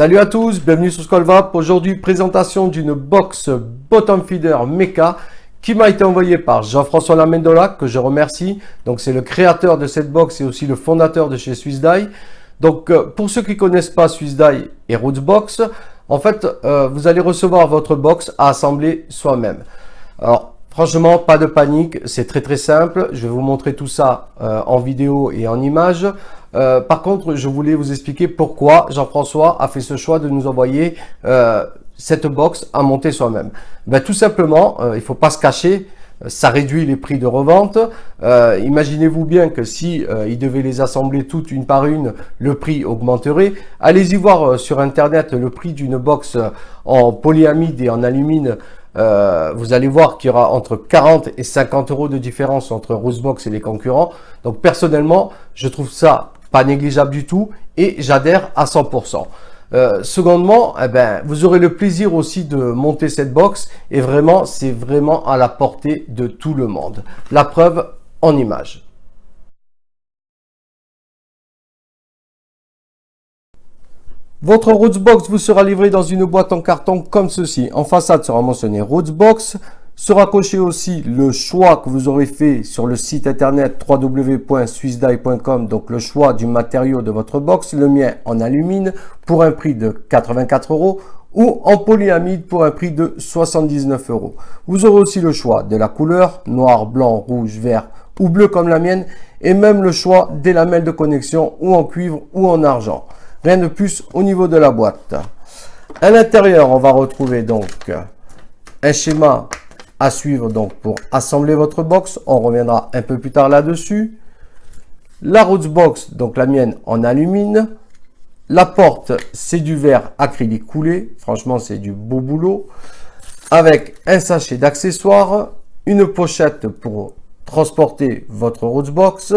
Salut à tous, bienvenue sur Skolvap. Aujourd'hui, présentation d'une box bottom feeder Mecha qui m'a été envoyée par Jean-François Lamendola, que je remercie. Donc, c'est le créateur de cette box et aussi le fondateur de chez Swiss Die. Donc, pour ceux qui ne connaissent pas Swiss Die et Rootsbox, en fait, vous allez recevoir votre box à assembler soi-même. Alors, franchement, pas de panique, c'est très simple. Je vais vous montrer tout ça en vidéo et en image. Par contre, je voulais vous expliquer pourquoi Jean-François a fait ce choix de nous envoyer cette box à monter soi-même. Ben, tout simplement, il ne faut pas se cacher, ça réduit les prix de revente. Imaginez-vous bien que si il devait les assembler toutes une par une, le prix augmenterait. Allez-y voir sur internet le prix d'une box en polyamide et en alumine. Vous allez voir qu'il y aura entre 40 et 50 euros de différence entre Rootsbox et les concurrents. Donc personnellement, je trouve ça pas négligeable du tout et j'adhère à 100%. Secondement, eh ben, vous aurez le plaisir aussi de monter cette box et vraiment, c'est vraiment à la portée de tout le monde. La preuve en image. Votre Rootsbox vous sera livré dans une boîte en carton comme ceci. En façade sera mentionné Rootsbox. Sera coché aussi le choix que vous aurez fait sur le site internet www.swissdie.com, donc le choix du matériau de votre box, le mien en alumine pour un prix de 84 euros ou en polyamide pour un prix de 79 euros. Vous aurez aussi le choix de la couleur, noir, blanc, rouge, vert ou bleu comme la mienne et même le choix des lamelles de connexion ou en cuivre ou en argent. Rien de plus au niveau de la boîte. À l'intérieur, on va retrouver donc un schéma à suivre donc pour assembler votre box. On reviendra un peu plus tard là-dessus. La Rootsbox, donc la mienne en alumine. La porte, c'est du verre acrylique coulé. Franchement, c'est du beau boulot. Avec un sachet d'accessoires, une pochette pour transporter votre Rootsbox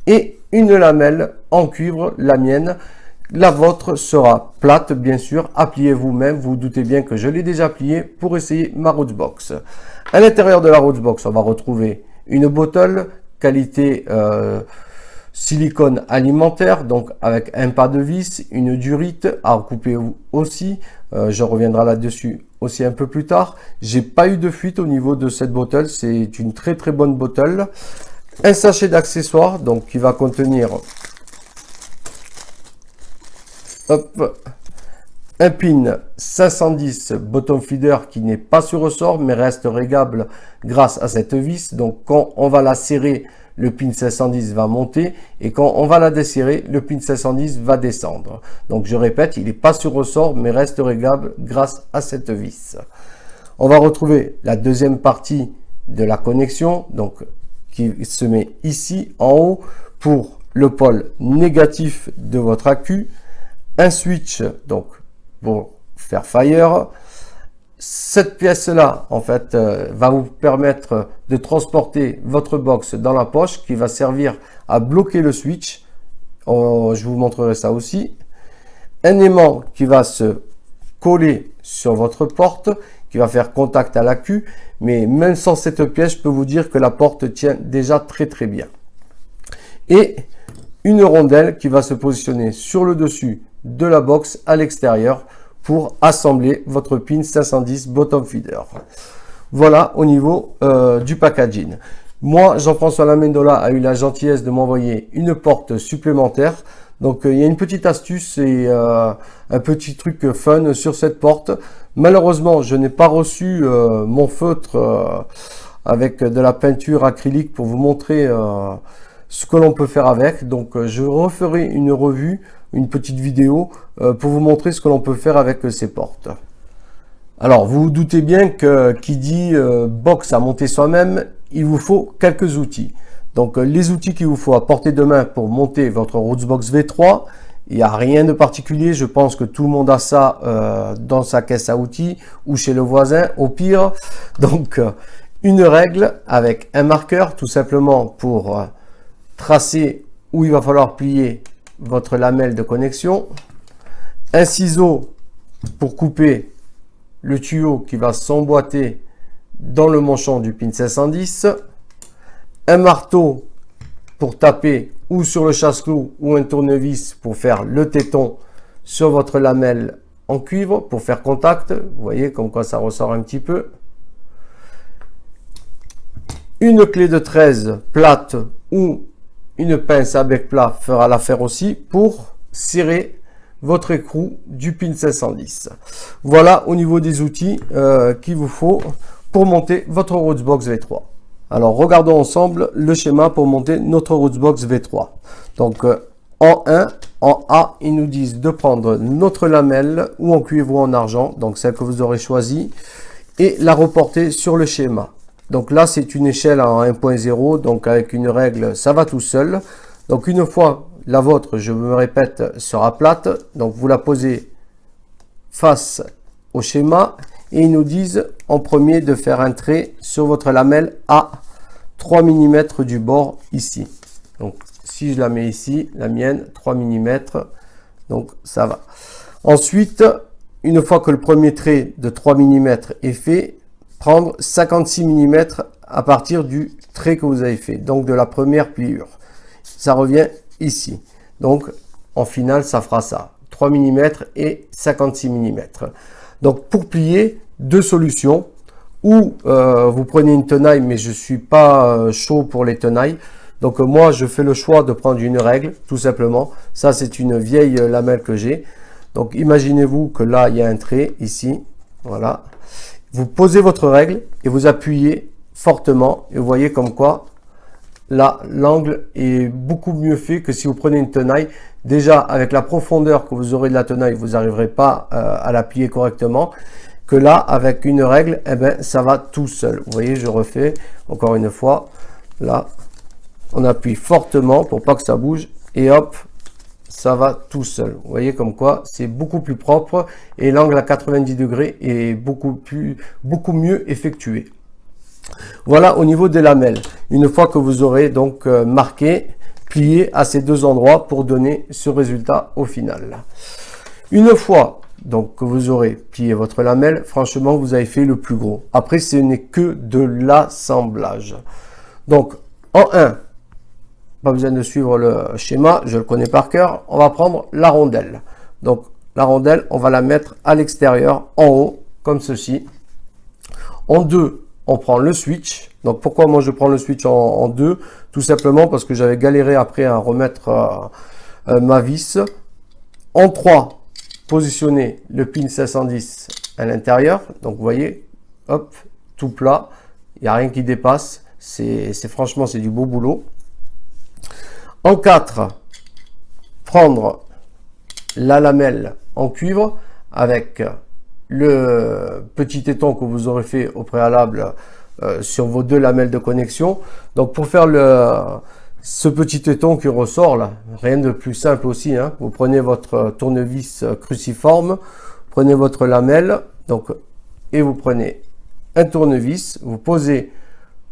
et une lamelle en cuivre, la mienne. La vôtre sera plate, bien sûr, à plier vous-même. Vous, vous doutez bien que je l'ai déjà plié pour essayer ma Rootsbox. À l'intérieur de la Rootsbox, on va retrouver une bottle qualité silicone alimentaire, donc avec un pas de vis, une durite à couper aussi. Je reviendrai là-dessus aussi un peu plus tard. J'ai pas eu de fuite au niveau de cette bottle. C'est une très bonne bottle. Un sachet d'accessoires, donc qui va contenir un pin 510 bottom feeder qui n'est pas sur ressort mais reste réglable grâce à cette vis. Donc quand on va la serrer, le pin 510 va monter et quand on va la desserrer, le pin 510 va descendre. Donc je répète, il n'est pas sur ressort mais reste réglable grâce à cette vis. On va retrouver la deuxième partie de la connexion, donc qui se met ici en haut pour le pôle négatif de votre accu. Un switch donc pour faire fire. Cette pièce là en fait va vous permettre de transporter votre box dans la poche qui va servir à bloquer le switch. Je vous montrerai ça aussi. Un aimant qui va se coller sur votre porte, qui va faire contact à l'accu, mais même sans cette pièce, je peux vous dire que la porte tient déjà très bien. Et une rondelle qui va se positionner sur le dessus de la box à l'extérieur pour assembler votre pin 510 bottom feeder. Voilà au niveau du packaging. Moi, Jean-François Lamendola a eu la gentillesse de m'envoyer une porte supplémentaire. Donc il y a une petite astuce et un petit truc fun sur cette porte. Malheureusement, je n'ai pas reçu mon feutre avec de la peinture acrylique pour vous montrer ce que l'on peut faire avec. Donc je referai une revue, une petite vidéo pour vous montrer ce que l'on peut faire avec ces portes. Alors vous vous doutez bien que qui dit box à monter soi-même, il vous faut quelques outils. Donc les outils qu'il vous faut à portée de main pour monter votre Rootsbox V3, il n'y a rien de particulier. Je pense que tout le monde a ça dans sa caisse à outils ou chez le voisin au pire. Donc une règle avec un marqueur tout simplement pour tracer où il va falloir plier votre lamelle de connexion, un ciseau pour couper le tuyau qui va s'emboîter dans le manchon du pin 510, un marteau pour taper ou sur le chasse-clou ou un tournevis pour faire le téton sur votre lamelle en cuivre pour faire contact. Vous voyez comme quoi ça ressort un petit peu. Une clé de 13 plate ou une pince à bec plat fera l'affaire aussi pour serrer votre écrou du pin 710. Voilà au niveau des outils qu'il vous faut pour monter votre Rootsbox V3. Alors regardons ensemble le schéma pour monter notre Rootsbox V3. Donc en 1, en A, ils nous disent de prendre notre lamelle ou en cuivre ou en argent, donc celle que vous aurez choisie, et la reporter sur le schéma. Donc là, c'est une échelle en 1.0, donc avec une règle, ça va tout seul. Donc une fois la vôtre, je me répète, sera plate, donc vous la posez face au schéma et ils nous disent en premier de faire un trait sur votre lamelle à 3 mm du bord ici. Donc si je la mets ici, la mienne, 3 mm, donc ça va. Ensuite, une fois que le premier trait de 3 mm est fait, prendre 56 mm à partir du trait que vous avez fait, donc de la première pliure. Ça revient ici. Donc, en finale, ça fera ça. 3 mm et 56 mm. Donc, pour plier, deux solutions. Ou vous prenez une tenaille, mais je suis pas chaud pour les tenailles. Donc, moi, je fais le choix de prendre une règle, tout simplement. Ça, c'est une vieille lamelle que j'ai. Donc, imaginez-vous que là, il y a un trait ici. Voilà. Vous posez votre règle et vous appuyez fortement. Et vous voyez comme quoi là, l'angle est beaucoup mieux fait que si vous prenez une tenaille. Déjà, avec la profondeur que vous aurez de la tenaille, vous n'arriverez pas à la plier correctement. Que là, avec une règle, eh ben, ça va tout seul. Vous voyez, je refais encore une fois. Là, on appuie fortement pour pas que ça bouge. Et hop, ça va tout seul. Vous voyez comme quoi, c'est beaucoup plus propre. Et l'angle à 90 degrés est beaucoup mieux effectué. Voilà au niveau des lamelles. Une fois que vous aurez donc marqué, plié à ces deux endroits pour donner ce résultat au final. Une fois donc que vous aurez plié votre lamelle, franchement vous avez fait le plus gros. Après ce n'est que de l'assemblage. Donc en 1, pas besoin de suivre le schéma, je le connais par cœur. On va prendre la rondelle. Donc la rondelle, on va la mettre à l'extérieur, en haut, comme ceci. En 2, on prend le switch. Donc pourquoi moi je prends le switch en 2? Tout simplement parce que j'avais galéré après à remettre ma vis. En 3, positionner le pin 510 à l'intérieur. Donc vous voyez, hop, tout plat, il n'y a rien qui dépasse. Franchement, c'est du beau boulot. En 4, prendre la lamelle en cuivre avec le petit téton que vous aurez fait au préalable sur vos deux lamelles de connexion. Donc pour faire ce petit téton qui ressort là, rien de plus simple aussi, hein. Vous prenez votre tournevis cruciforme, prenez votre lamelle, donc, et vous prenez un tournevis, vous posez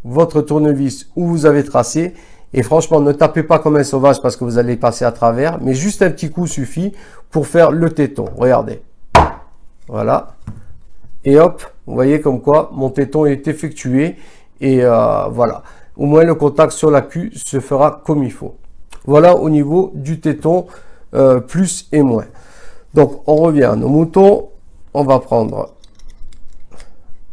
votre tournevis où vous avez tracé. Et franchement, ne tapez pas comme un sauvage parce que vous allez passer à travers. Mais juste un petit coup suffit pour faire le téton. Regardez. Voilà. Et hop, vous voyez comme quoi mon téton est effectué. Et voilà. Au moins, le contact sur la queue se fera comme il faut. Voilà au niveau du téton, plus et moins. Donc, on revient à nos moutons. On va prendre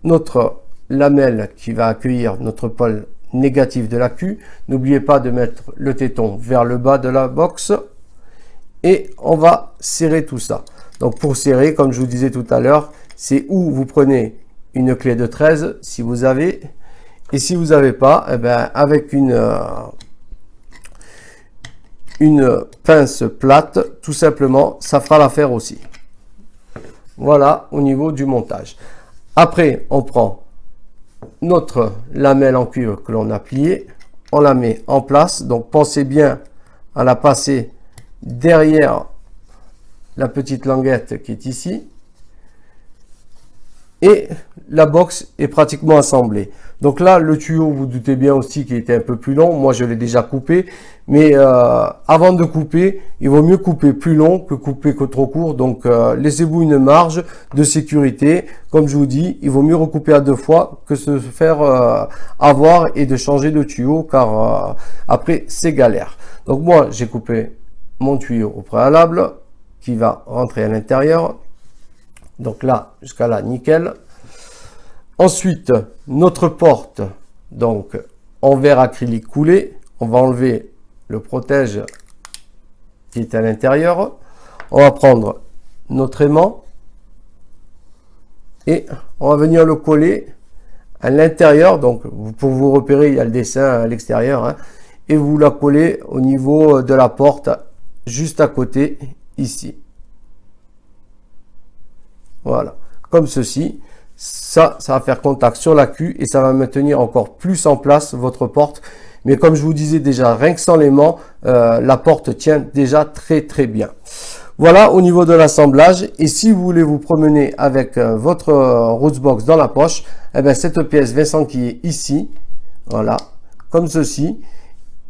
notre lamelle qui va accueillir notre pôle négatif de la queue. N'oubliez pas de mettre le téton vers le bas de la box et on va serrer tout ça. Donc pour serrer, comme je vous disais tout à l'heure, c'est où vous prenez une clé de 13 si vous avez, et si vous n'avez pas, eh ben avec une pince plate, tout simplement, ça fera l'affaire aussi. Voilà au niveau du montage. Après, on prend notre lamelle en cuivre que l'on a pliée, on la met en place. Donc pensez bien à la passer derrière la petite languette qui est ici. Et la box est pratiquement assemblée. Donc là, le tuyau, vous doutez bien aussi qu'il était un peu plus long. Moi, je l'ai déjà coupé. Mais avant de couper, il vaut mieux couper plus long que couper trop court. Donc, laissez-vous une marge de sécurité. Comme je vous dis, il vaut mieux recouper à 2 fois que se faire avoir et de changer de tuyau. Car après, c'est galère. Donc moi, j'ai coupé mon tuyau au préalable. qui va rentrer à l'intérieur. Donc là, jusqu'à là, nickel. Ensuite, notre porte, donc en verre acrylique coulé. On va enlever le protège qui est à l'intérieur. On va prendre notre aimant et on va venir le coller à l'intérieur. Donc, pour vous repérer, il y a le dessin à l'extérieur. Hein, et vous la collez au niveau de la porte, juste à côté, ici. Voilà, comme ceci. Ça va faire contact sur la cuve et ça va maintenir encore plus en place votre porte. Mais comme je vous disais déjà, rien que sans l'aimant, la porte tient déjà très bien. Voilà au niveau de l'assemblage. Et si vous voulez vous promener avec votre Rootsbox dans la poche, eh bien, cette pièce va s'enquiller ici. Voilà, comme ceci,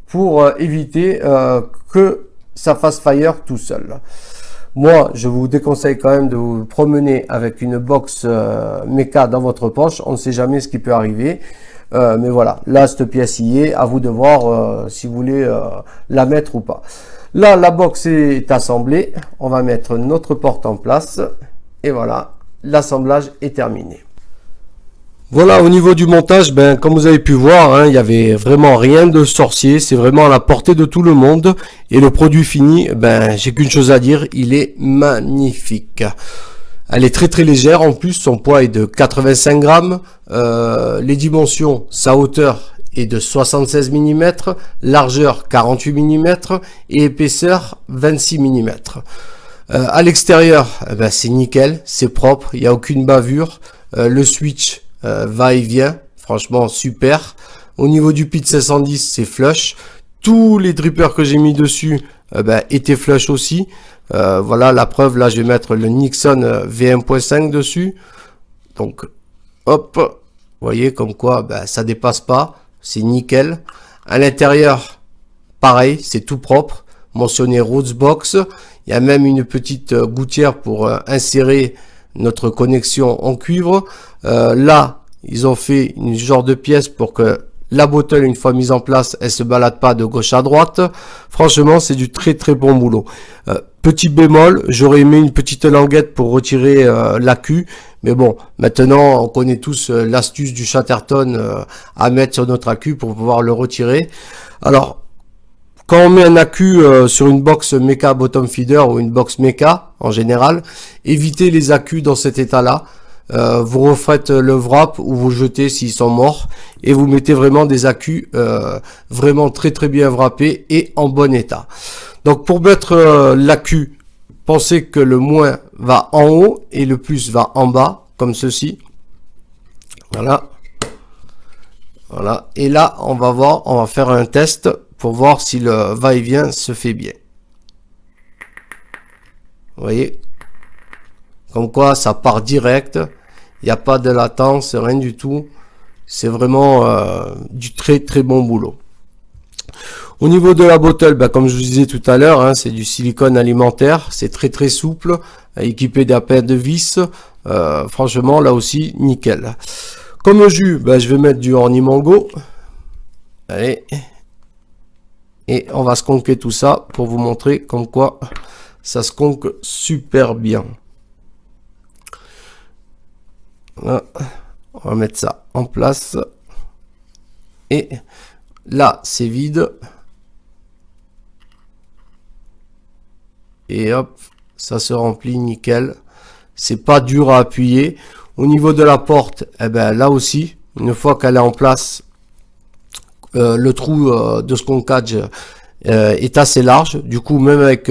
pour éviter que ça fasse fire tout seul. Moi, je vous déconseille quand même de vous promener avec une box méca dans votre poche. On ne sait jamais ce qui peut arriver. Mais voilà, là, cette pièce y est. À vous de voir si vous voulez la mettre ou pas. Là, la box est assemblée. On va mettre notre porte en place. Et voilà, l'assemblage est terminé. Voilà, au niveau du montage, ben, comme vous avez pu voir, hein, il y avait vraiment rien de sorcier. C'est vraiment à la portée de tout le monde. Et le produit fini, ben, j'ai qu'une chose à dire, il est magnifique. Elle est très légère. En plus, son poids est de 85 grammes. Les dimensions, sa hauteur est de 76 mm, largeur 48 mm et épaisseur 26 mm. À l'extérieur, ben, c'est nickel, c'est propre, il n'y a aucune bavure. Le switch va et vient, franchement super. Au niveau du PIT 710, c'est flush. Tous les drippers que j'ai mis dessus ben, étaient flush aussi. Voilà la preuve, là je vais mettre le Nixon V1.5 dessus. Donc hop, vous voyez comme quoi ben, ça dépasse pas, c'est nickel. À l'intérieur, pareil, c'est tout propre, mentionné Rootsbox. Il y a même une petite gouttière pour insérer notre connexion en cuivre. Là, ils ont fait une genre de pièce pour que la bottle, une fois mise en place, elle se balade pas de gauche à droite. Franchement, c'est du très bon boulot. Petit bémol, j'aurais aimé une petite languette pour retirer l'accu. Mais bon, maintenant, on connaît tous l'astuce du Chatterton à mettre sur notre accu pour pouvoir le retirer. Alors, quand on met un accu sur une box Mecha Bottom Feeder ou une box Mecha en général, évitez les accus dans cet état-là. Vous refaites le wrap ou vous jetez s'ils sont morts et vous mettez vraiment des accus vraiment très bien wrappés et en bon état. Donc pour mettre l'accu, pensez que le moins va en haut et le plus va en bas comme ceci. Voilà. Voilà. Et là on va voir, on va faire un test pour voir si le va-et-vient se fait bien. Vous voyez, comme quoi ça part direct, il n'y a pas de latence, rien du tout. C'est vraiment du très bon boulot. Au niveau de la bottle, bah, comme je vous disais tout à l'heure, hein, c'est du silicone alimentaire, c'est très souple, équipé d'un paire de vis. Franchement, là aussi, nickel. Comme jus, bah, je vais mettre du Horny Mango. Allez. Et on va sconquer tout ça pour vous montrer comme quoi ça se conque super bien. Voilà. On va mettre ça en place. Et là, c'est vide. Et hop, ça se remplit nickel. C'est pas dur à appuyer. Au niveau de la porte, eh ben, là aussi, une fois qu'elle est en place, le trou de sconcage est assez large. Du coup, même avec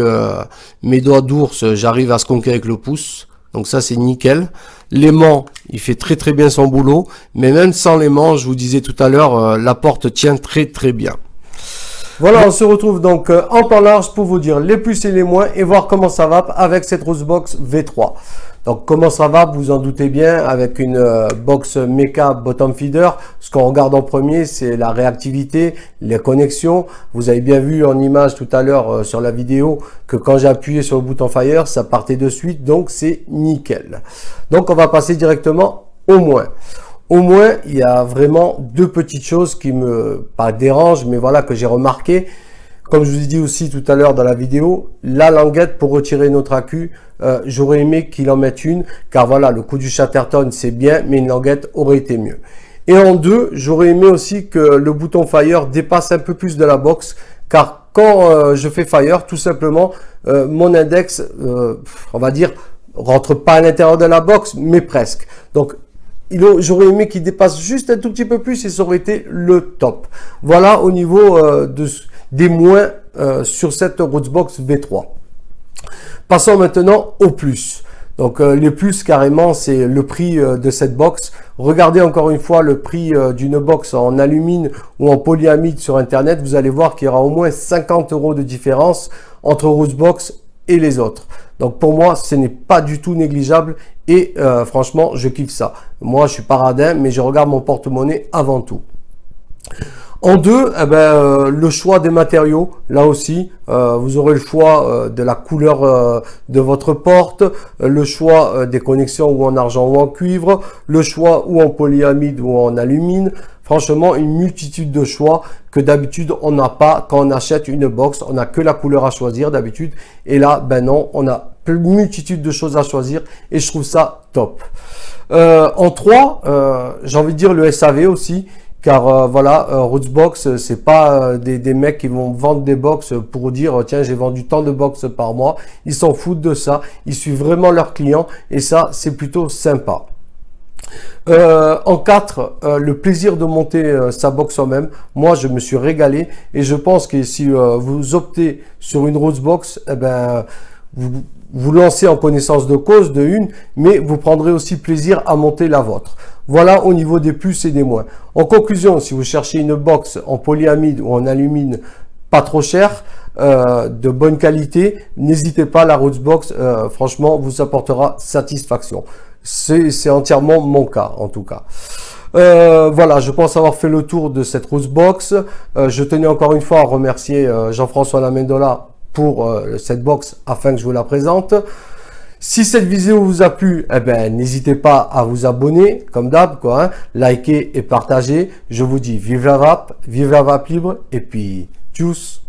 mes doigts d'ours, j'arrive à sconquer avec le pouce. Donc ça, c'est nickel. L'aimant, il fait très bien son boulot. Mais même sans l'aimant, je vous disais tout à l'heure, la porte tient très bien. Voilà, on se retrouve donc en temps large pour vous dire les plus et les moins et voir comment ça va avec cette Rootsbox V3. Donc comment ça va, vous en doutez bien, avec une box Mecha Bottom Feeder. Ce qu'on regarde en premier, c'est la réactivité, les connexions. Vous avez bien vu en image tout à l'heure sur la vidéo que quand j'ai appuyé sur le bouton Fire, ça partait de suite, donc c'est nickel. Donc on va passer directement au moins. Au moins, il y a vraiment deux petites choses qui me pas dérangent, mais voilà que j'ai remarqué. comme je vous ai dit aussi tout à l'heure dans la vidéo, la languette pour retirer notre accu, j'aurais aimé qu'il en mette une, car voilà, le coup du Chatterton c'est bien, mais une languette aurait été mieux. Et en deux, j'aurais aimé aussi que le bouton Fire dépasse un peu plus de la box, car quand je fais Fire, tout simplement, mon index, on va dire, rentre pas à l'intérieur de la box, mais presque. Donc, j'aurais aimé qu'il dépasse juste un tout petit peu plus et ça aurait été le top. Voilà au niveau des moins sur cette Rootsbox V3. Passons maintenant au plus. Donc les plus carrément, c'est le prix de cette box. Regardez encore une fois le prix d'une box en alumine ou en polyamide sur internet. Vous allez voir qu'il y aura au moins 50 € de différence entre Rootsbox et les autres. Donc pour moi, ce n'est pas du tout négligeable et franchement, je kiffe ça. Moi, je suis paradin, mais je regarde mon porte-monnaie avant tout. En deux, le choix des matériaux, là aussi, vous aurez le choix de la couleur de votre porte, le choix des connexions ou en argent ou en cuivre, le choix ou en polyamide ou en alumine. Franchement, une multitude de choix que d'habitude on n'a pas quand on achète une box. On n'a que la couleur à choisir d'habitude. Et là, ben non, on a une multitude de choses à choisir et je trouve ça top. En 3, j'ai envie de dire le SAV aussi. Car voilà, Rootsbox, c'est pas des mecs qui vont vendre des box pour dire tiens j'ai vendu tant de box par mois. Ils s'en foutent de ça, ils suivent vraiment leurs clients et ça c'est plutôt sympa. En 4, le plaisir de monter sa box soi-même. Moi je me suis régalé et je pense que si vous optez sur une Rootsbox, vous lancez en connaissance de cause de une, mais vous prendrez aussi plaisir à monter la vôtre. Voilà au niveau des plus et des moins. En conclusion, si vous cherchez une box en polyamide ou en alumine pas trop chère, de bonne qualité, n'hésitez pas, la Rootsbox, franchement, vous apportera satisfaction. C'est entièrement mon cas, en tout cas. Voilà, je pense avoir fait le tour de cette Rootsbox. Je tenais encore une fois à remercier Jean-François Lamendola pour cette box afin que je vous la présente. Si cette vidéo vous a plu, n'hésitez pas à vous abonner, comme d'hab, liker et partager. Je vous dis vive la vape libre et puis tchuss.